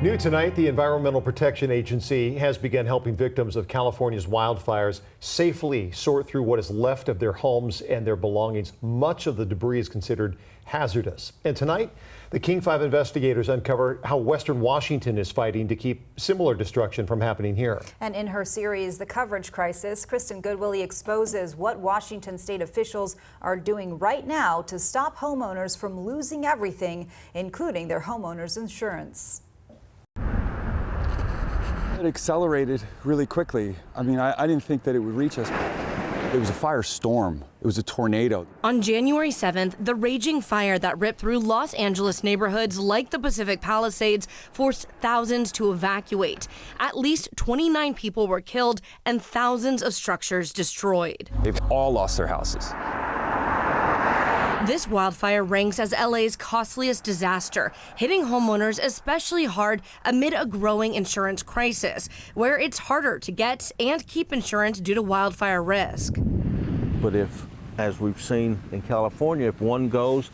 New tonight, the Environmental Protection Agency has begun helping victims of California's wildfires safely sort through what is left of their homes and their belongings. Much of the debris is considered hazardous. And tonight, the King 5 investigators uncover how Western Washington is fighting to keep similar destruction from happening here. And in her series, The Coverage Crisis, Kristen Goodwillie exposes what Washington state officials are doing right now to stop homeowners from losing everything, including their homeowners insurance. It accelerated really quickly. I mean, I didn't think that it would reach us. It was a firestorm. It was a tornado. On January 7th, the raging fire that ripped through Los Angeles neighborhoods like the Pacific Palisades forced thousands to evacuate. At least 29 people were killed and thousands of structures destroyed. They've all lost their houses. This wildfire ranks as LA's costliest disaster, hitting homeowners especially hard amid a growing insurance crisis, where it's harder to get and keep insurance due to wildfire risk. But if, as we've seen in California, if one goes,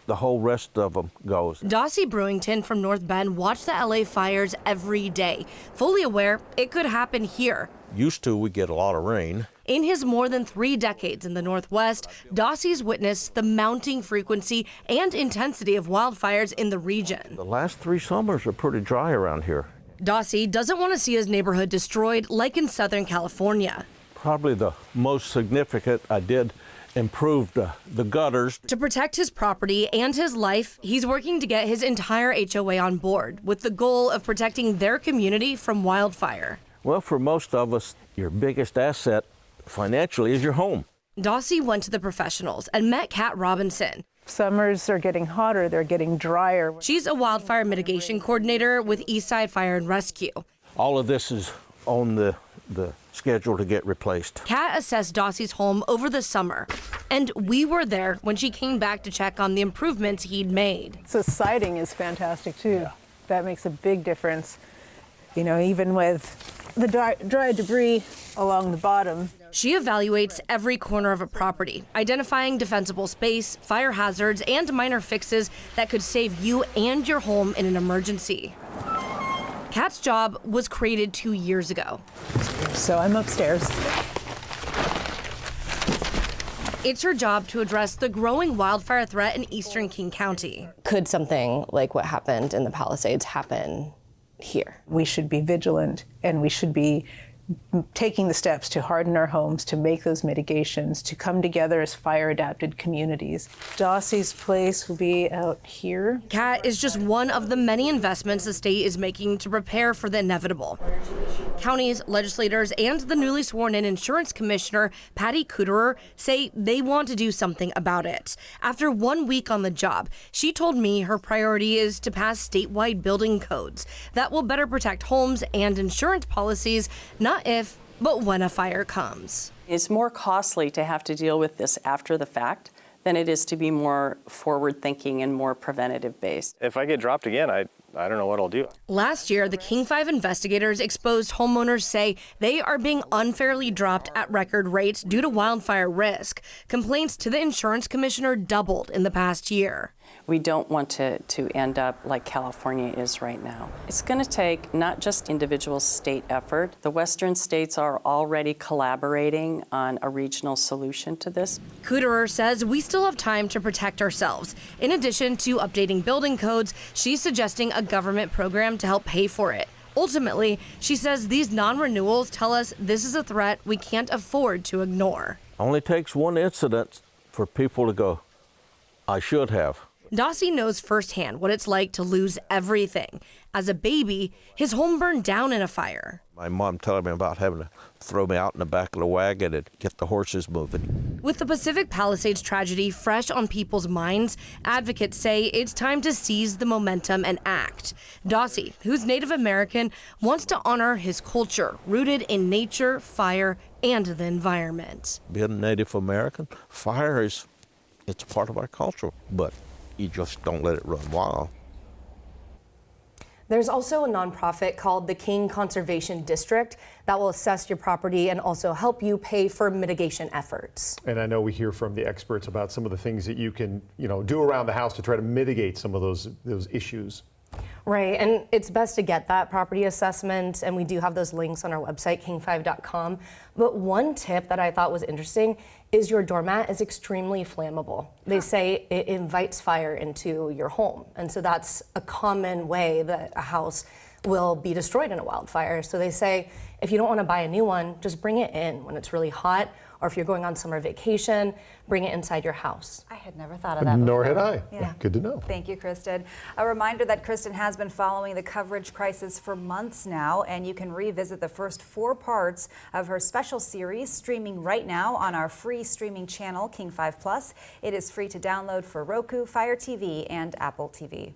the whole rest of them goes. Daucey Brewington from North Bend watched the LA fires every day, fully aware it could happen here. Used to, we get a lot of rain. In his more than 3 decades in the Northwest, Daucey's witnessed the mounting frequency and intensity of wildfires in the region. The last 3 summers are pretty dry around here. Daucey doesn't want to see his neighborhood destroyed like in Southern California. Probably the most significant, I did improve the gutters. To protect his property and his life, he's working to get his entire HOA on board with the goal of protecting their community from wildfire. Well, for most of us, your biggest asset financially is your home. Daucey went to the professionals and met Kat Robinson. Summers are getting hotter, they're getting drier. She's a wildfire mitigation coordinator with Eastside Fire and Rescue. All of this is on the schedule to get replaced. Kat assessed Daucey's home over the summer, and we were there when she came back to check on the improvements he'd made. So siding is fantastic too. Yeah. That makes a big difference. You know, even with the dry debris along the bottom. She evaluates every corner of a property, identifying defensible space, fire hazards, and minor fixes that could save you and your home in an emergency. Kat's job was created 2 years ago. So I'm upstairs. It's her job to address the growing wildfire threat in eastern King County. Could something like what happened in the Palisades happen here? We should be vigilant, and we should be taking the steps to harden our homes, to make those mitigations, to come together as fire-adapted communities. Daucey's place will be out here. Kat is just one of the many investments the state is making to prepare for the inevitable. Counties, legislators, and the newly sworn-in insurance commissioner, Patty Kuderer, say they want to do something about it. After 1 week on the job, she told me her priority is to pass statewide building codes that will better protect homes and insurance policies, not if, but when a fire comes. It's more costly to have to deal with this after the fact than it is to be more forward-thinking and more preventative-based. If I get dropped again, I don't know what I'll do. Last year, the King 5 investigators exposed homeowners say they are being unfairly dropped at record rates due to wildfire risk. Complaints to the insurance commissioner doubled in the past year. We don't want to end up like California is right now. It's going to take not just individual state effort. The western states are already collaborating on a regional solution to this. Kuderer says we still have time to protect ourselves. In addition to updating building codes, she's suggesting a government program to help pay for it. Ultimately, she says these non-renewals tell us this is a threat we can't afford to ignore. Only takes one incident for people to go, I should have. Daucey knows firsthand what it's like to lose everything. As a baby, his home burned down in a fire. My mom telling me about having to throw me out in the back of the wagon and get the horses moving. With the Pacific Palisades tragedy fresh on people's minds, advocates say it's time to seize the momentum and act. Daucey, who's Native American, wants to honor his culture, rooted in nature, fire, and the environment. Being Native American, fire it's part of our culture, but you just don't let it run wild. There's also a nonprofit called the King Conservation District that will assess your property and also help you pay for mitigation efforts. And I know we hear from the experts about some of the things that you can, do around the house to try to mitigate some of those issues. Right, and it's best to get that property assessment, and we do have those links on our website, king5.com. But one tip that I thought was interesting is your doormat is extremely flammable. They say it invites fire into your home, and so that's a common way that a house will be destroyed in a wildfire. So they say if you don't want to buy a new one, just bring it in when it's really hot, or if you're going on summer vacation, bring it inside your house. I had never thought of that Nor before. had I. Yeah. Good to know. Thank you, Kristen. A reminder that Kristen has been following the coverage crisis for months now, and you can revisit the first 4 parts of her special series streaming right now on our free streaming channel, King 5 Plus. It is free to download for Roku, Fire TV, and Apple TV.